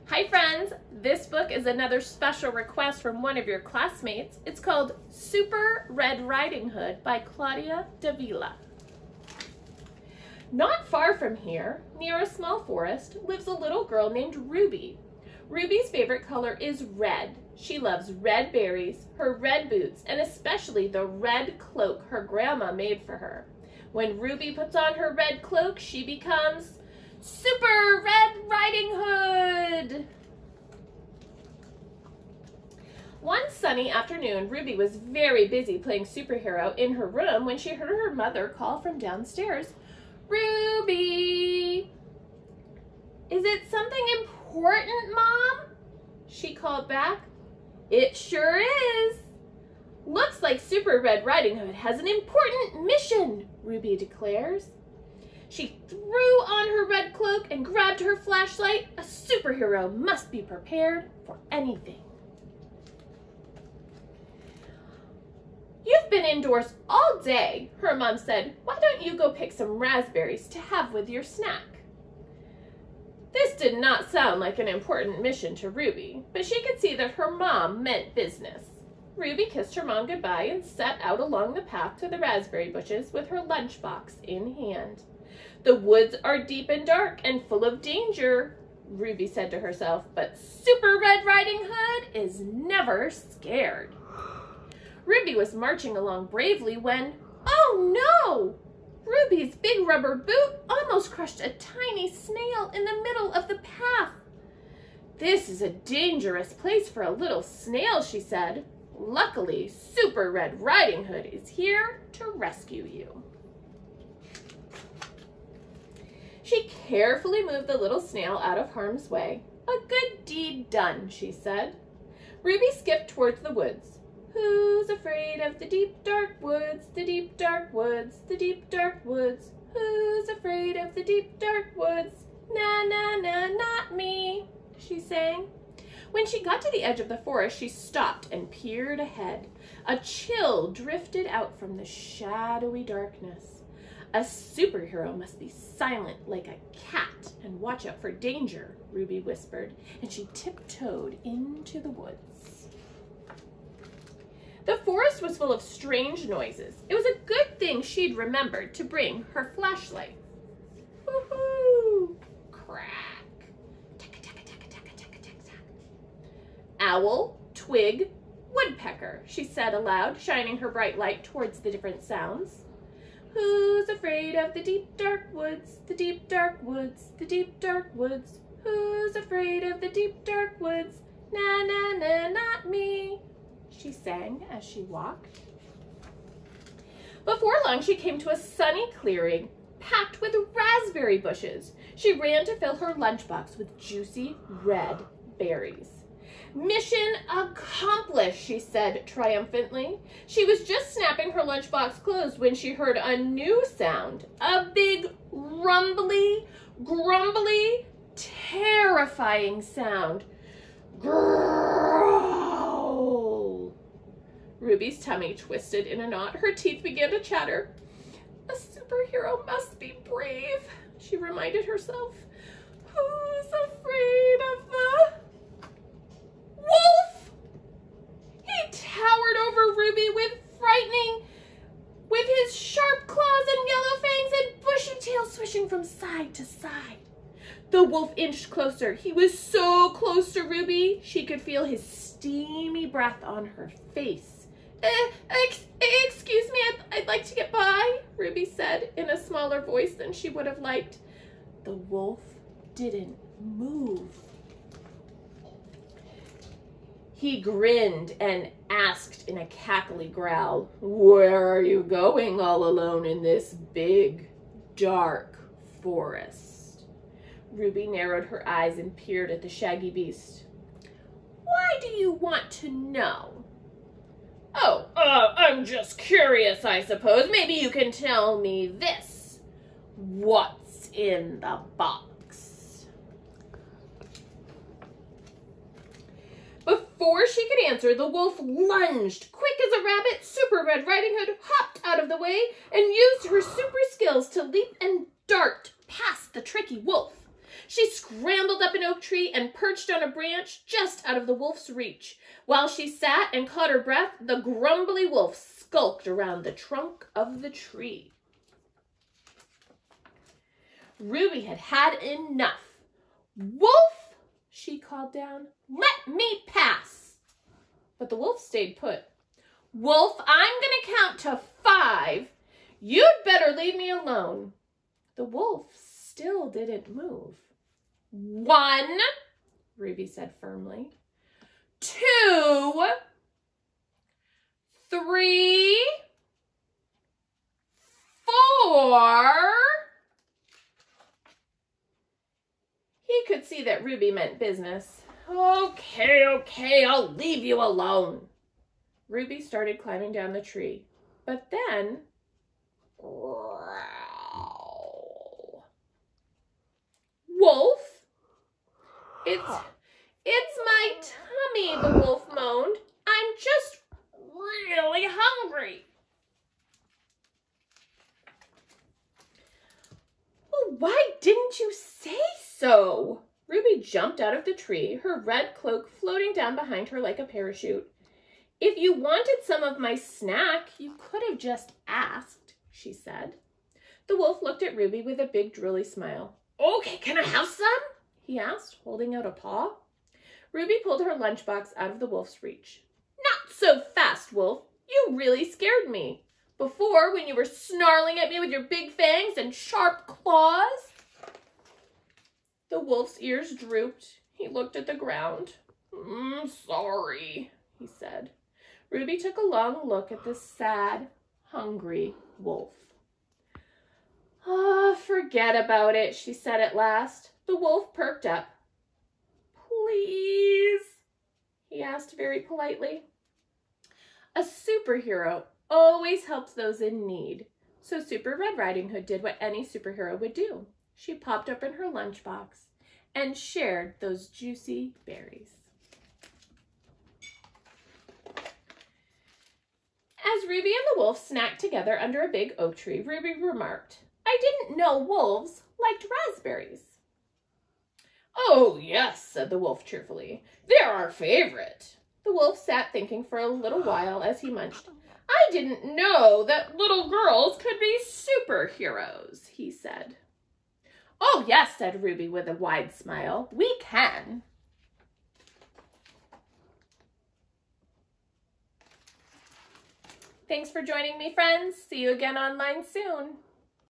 Hi friends, this book is another special request from one of your classmates. It's called Super Red Riding Hood by Claudia Davila. Not far from here, near a small forest, lives a little girl named Ruby. Ruby's favorite color is red. She loves red berries, her red boots, and especially the red cloak her grandma made for her. When Ruby puts on her red cloak, she becomes Super Red Riding Hood! One sunny afternoon, Ruby was very busy playing superhero in her room when she heard her mother call from downstairs. "Ruby! Is it something important, Mom?" she called back. "It sure is. Looks like Super Red Riding Hood has an important mission," Ruby declares. She threw on her red cloak and grabbed her flashlight. A superhero must be prepared for anything. "You've been indoors all day," her mom said. "Why don't you go pick some raspberries to have with your snack?" This did not sound like an important mission to Ruby, but she could see that her mom meant business. Ruby kissed her mom goodbye and set out along the path to the raspberry bushes with her lunchbox in hand. "The woods are deep and dark and full of danger," Ruby said to herself, "but Super Red Riding Hood is never scared." Ruby was marching along bravely when, oh no! Ruby's big rubber boot almost crushed a tiny snail in the middle of the path. "This is a dangerous place for a little snail," she said. "Luckily, Super Red Riding Hood is here to rescue you." She carefully moved the little snail out of harm's way. "A good deed done," she said. Ruby skipped towards the woods. "Who's afraid of the deep, dark woods, the deep, dark woods, the deep, dark woods? Who's afraid of the deep, dark woods? Na, na, na, not me," she sang. When she got to the edge of the forest, she stopped and peered ahead. A chill drifted out from the shadowy darkness. "A superhero must be silent like a cat and watch out for danger," Ruby whispered, and she tiptoed into the woods. The forest was full of strange noises. It was a good thing she'd remembered to bring her flashlight. Woohoo! Crack! Tack-a-tack-a-tack-a-tack-a-tack-a-tack. "Owl, twig, woodpecker," she said aloud, shining her bright light towards the different sounds. "Who's afraid of the deep, dark woods, the deep, dark woods, the deep, dark woods? Who's afraid of the deep, dark woods? Na, na, na, not me," she sang as she walked. Before long, she came to a sunny clearing packed with raspberry bushes. She ran to fill her lunchbox with juicy red berries. "Mission accomplished," she said triumphantly. She was just snapping her lunchbox closed when she heard a new sound, a big rumbly, grumbly, terrifying sound. Growl! Ruby's tummy twisted in a knot. Her teeth began to chatter. "A superhero must be brave," she reminded herself. "Who's afraid of the wolf?" He towered over Ruby with his sharp claws and yellow fangs and bushy tail swishing from side to side. The wolf inched closer. He was so close to Ruby, she could feel his steamy breath on her face. Excuse me, I'd like to get by," Ruby said in a smaller voice than she would have liked. The wolf didn't move. He grinned and asked in a cackly growl, "Where are you going all alone in this big, dark forest?" Ruby narrowed her eyes and peered at the shaggy beast. "Why do you want to know?" "Oh, I'm just curious, I suppose. Maybe you can tell me this. What's in the box?" Before she could answer, the wolf lunged. Quick as a rabbit, Super Red Riding Hood hopped out of the way and used her super skills to leap and dart past the tricky wolf. She scrambled up an oak tree and perched on a branch just out of the wolf's reach. While she sat and caught her breath, the grumbly wolf skulked around the trunk of the tree. Ruby had had enough. "Wolf," she called down, "let me pass." But the wolf stayed put. "Wolf, I'm going to count to 5. You'd better leave me alone." The wolf still didn't move. 1, Ruby said firmly. 2, 3, 4. He could see that Ruby meant business. Okay, I'll leave you alone." Ruby started climbing down the tree, but then, "Wolf, it's my tummy," the wolf moaned. "I'm just really hungry." "Well, why didn't you say so?" Ruby jumped out of the tree, her red cloak floating down behind her like a parachute. "If you wanted some of my snack, you could have just asked," she said. The wolf looked at Ruby with a big drooly smile. "Okay, can I have some?" he asked, holding out a paw. Ruby pulled her lunchbox out of the wolf's reach. "Not so fast, wolf. You really scared me. Before, when you were snarling at me with your big fangs and sharp claws." The wolf's ears drooped. He looked at the ground. "Sorry," he said. Ruby took a long look at the sad, hungry wolf. Forget about it," she said at last. The wolf perked up. "Please?" he asked very politely. A superhero always helps those in need. So Super Red Riding Hood did what any superhero would do. She popped open her lunchbox and shared those juicy berries. As Ruby and the wolf snacked together under a big oak tree, Ruby remarked, "I didn't know wolves liked raspberries." "Oh, yes," said the wolf cheerfully. "They're our favorite." The wolf sat thinking for a little while as he munched. "I didn't know that little girls could be superheroes," he said. "Oh, yes," said Ruby with a wide smile. "We can." Thanks for joining me, friends. See you again online soon.